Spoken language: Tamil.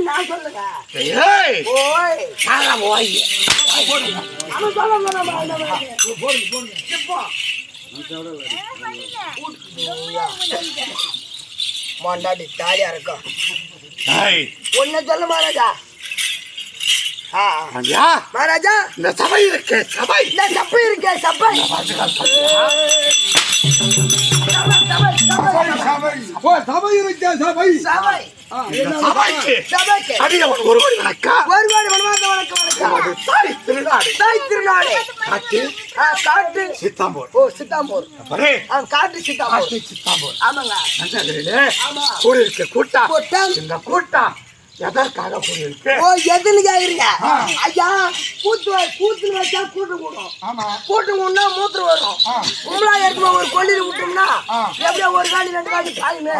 நான் சொல்லுங்க மொண்டாடி தாலியா இருக்கும் ஒன்னு சொல்ல மகாராஜா. மகாராஜா இந்த சபை இருக்கு சபை இந்த சப்பை இருக்கு சப்பை சபை இருக்கு சபை சபை ஒரு கோடி வணக்கம் ஒரு கோடி வணக்கம் வணக்கம் தாய் திருநாடு தாய் திருநாடு காட்டு சித்தாம்பூர். ஓ சித்தாம்பூர் காட்டு சித்தாம்பூர் ஆமாங்க. கூடி இருக்க கூட்டம் கூட்டம் இந்த கூட்டம் எதற்காக கூடி இருக்கு? ஓ எதுன்னு கேக்குறீங்க ஐயா? கூத்துல வச்சா கூட்டம் கூடும். கூட்டம் கூடனா மூத்திரம் வரும். கும்பலா இருக்குமா ஒரு கொள்ளில விட்டோம்னா எப்படியா ஒரு காலி 2 காலி காயுமே.